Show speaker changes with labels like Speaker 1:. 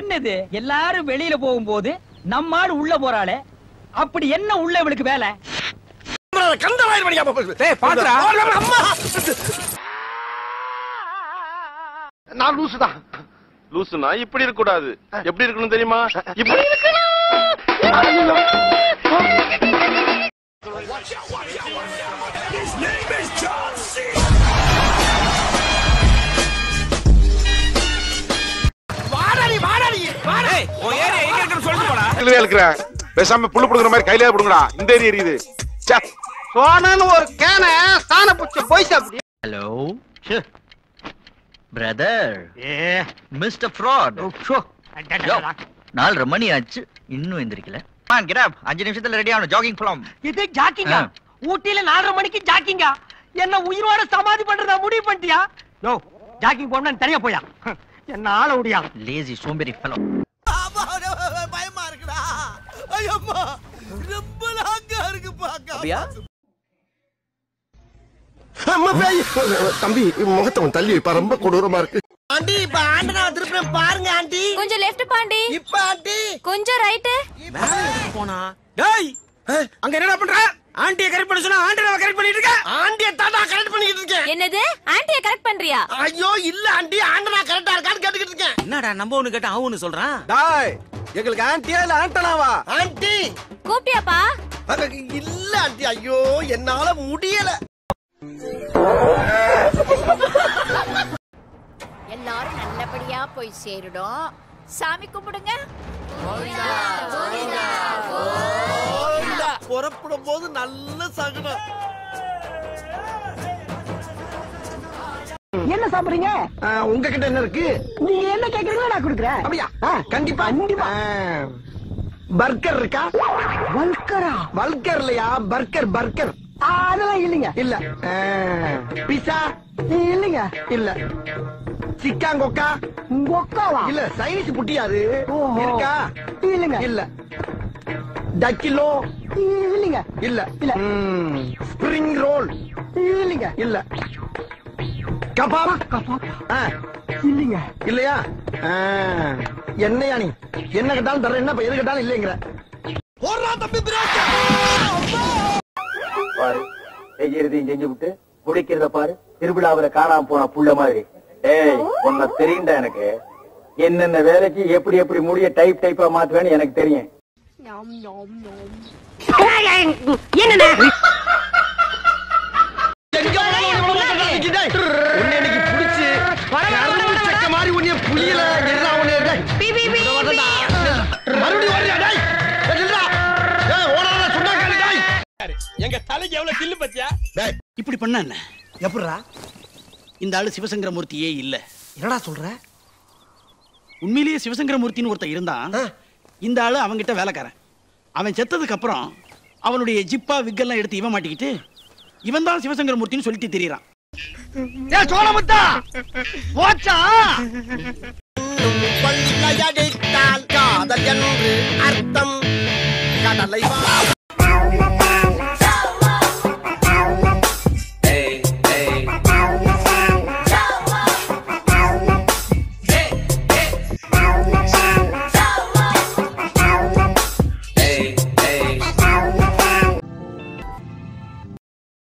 Speaker 1: என்னது எல்லாரும் வெளியில போகும்போது நம்ம ஆளு உள்ள போறாளே, அப்படி என்ன உள்ள இவளுக்கு வேலை?
Speaker 2: நான் லூசுதான்.
Speaker 3: லூசுனா இப்படி இருக்க கூடாது. எப்படி இருக்கணும் தெரியுமா? இப்படி பேசாம புல்லு புடுங்குற மாதிரி கையில புடுங்கடா. இந்த ஏரியா எரியுது.
Speaker 2: சோனன்னு ஒரு கேன சாண புடிச்ச போய் சாப்பிடு.
Speaker 4: Hello brother, mister fraud. 4:30 மணி ஆச்சு, இன்னும் எந்திரிக்கல. 5 நிமிஷத்துல ரெடி ஆகணும், ஜாகிங் போலாம்.
Speaker 1: இது ஜாக்கிங்கா? ஊட்டியில 4:30 மணிக்கு ஜாக்கிங்கா? என்ன உயிரோட சமாதி பண்றதா முடிவு பண்ணிட்டியா? யோ, ஜாக்கிங் போனா தனியா போயா? என்ன ஆள உடியா?
Speaker 4: லேசி சோம்பேறி ஃபெலோ.
Speaker 2: பயமா இருக்குடா. ஐயம்மா ரொம்ப லாங்கா இருக்கு பாக்க. அப்படியே
Speaker 5: தம்பி முகத்தவன் தள்ளி வைப்பா, ரொம்ப கொடூரமா இருக்கு.
Speaker 2: ஆண்டி இப்ப ஆண்டனா திருப்பி பாருங்க ஆண்டி.
Speaker 6: கொஞ்சம் லெஃப்ட் பாண்டி.
Speaker 2: இப்ப ஆண்டி
Speaker 6: கொஞ்சம் ரைட்.
Speaker 2: போனா டேய் அங்க என்னடா பண்ற? ஆண்டியை கரெக்ட் பண்ண சொன்னா ஆண்டியை கரெக்ட் பண்ணிட்டு இருக்க. ஆண்டியை தாத்தா கரெக்ட் பண்ணிட்டு இருக்கேன்.
Speaker 6: என்னது ஆண்டியை கரெக்ட் பண்றியா?
Speaker 2: ஐயோ இல்ல ஆண்டி, ஆண்டனா கரெக்டா இருக்கான்னு கேட்டுக்கிட்டு இருக்கேன்.
Speaker 7: என்னடா நம்ம ஒண்ணு கேட்டா அவன் ஒண்ணு சொல்றான்.
Speaker 2: டேய் எங்களுக்கு ஆண்டியா இல்ல ஆண்டனாவா? ஆண்டி
Speaker 6: கூப்பிட்டியாப்பா?
Speaker 2: இல்ல ஆண்டி, ஐயோ என்னால முடியல.
Speaker 6: எல்லாரும் நல்லபடியா போய் சேருடும். சாமி கும்பிடுங்க.
Speaker 2: புறப்படும் போது நல்ல சகுனம்.
Speaker 1: என்ன சாப்பிடுறீங்க?
Speaker 2: உங்ககிட்ட என்ன இருக்கு?
Speaker 1: நீங்க என்ன கேக்குறீங்களோ நான் கொடுக்குறேன்.
Speaker 2: அப்படியா? கண்டிப்பா கண்டிப்பா. பர்கர் இருக்கா?
Speaker 1: வல்கரா?
Speaker 2: பர்கர் இல்லையா, பர்கர் பர்கர்.
Speaker 1: அதெல்லாம் இல்லைங்க.
Speaker 2: இல்ல. பிஸா
Speaker 1: இல்லைங்க.
Speaker 2: இல்ல. சிக்காங்கொக்கா
Speaker 1: ஒக்காவா?
Speaker 2: இல்ல. சைனீஸ் புட்டியாது
Speaker 1: ஓஹோ.
Speaker 2: இருக்கா?
Speaker 1: இல்லைங்க.
Speaker 2: இல்ல. டக்கிலோ
Speaker 1: இல்லைங்க.
Speaker 2: இல்ல.
Speaker 1: இல்ல.
Speaker 2: ஸ்பிரிங் ரோல்
Speaker 1: இல்லைங்க.
Speaker 2: இல்ல. கபாப்
Speaker 1: கபாப் இல்லைங்க.
Speaker 2: இல்லையா? என்னையா நீ என்ன கேட்டாலும் தர, என்ன எது கேட்டாலும் இல்லைங்கிற. போடுறா தம்பி பிரேக்.
Speaker 8: பாரு, செய்யறதையும் செஞ்சு விட்டு குடிக்கிறத பாரு. திருவிழாவில காணாம போன புள்ள மாதிரி. ஏய் உன்னை தெரியுண்டா எனக்கு. என்னென்ன வேலைக்கு எப்படி எப்படி முடிய டைப் டைப்பா மாத்துவேன்னு எனக்கு தெரியும்.
Speaker 2: உன்னைக்கு புடிச்சு கரும்பு சக்க மாதிரி உன்னைய புளியல எறா உன்னைய மறுபடியும் ஓடுறியா டேய்? நில்றா. ஏய் ஓடாத சும்மா கேளு டேய். எங்க தலைக்கு எவ்வளவு கில்லு பத்தியா?
Speaker 7: டேய் இப்படி பண்ண என்ன?
Speaker 2: எப்பறா?
Speaker 7: இந்த ஆளு சிவசங்கரமூர்த்தியே இல்ல.
Speaker 2: என்னடா சொல்ற?
Speaker 7: உண்மையிலேயே சிவசங்கரமூர்த்தின்னு ஒருத்தன் இருந்தான். இந்த ஆளு அவங்கிட்ட வேலைக்காரன். அவன் செத்ததுக்கு அப்புறம் அவனுடைய ஜிப்பா விக்கெல்லாம் எடுத்து இவன் மாட்டிக்கிட்டு இவன் தான் சிவசங்கரமூர்த்தின்னு சொல்லிட்டு தெரியறான்.
Speaker 2: ஏய் சோழமுத்தா போச்சா? பள்ளியில் அடித்தால் காதல் என்று அர்த்தம். கடலை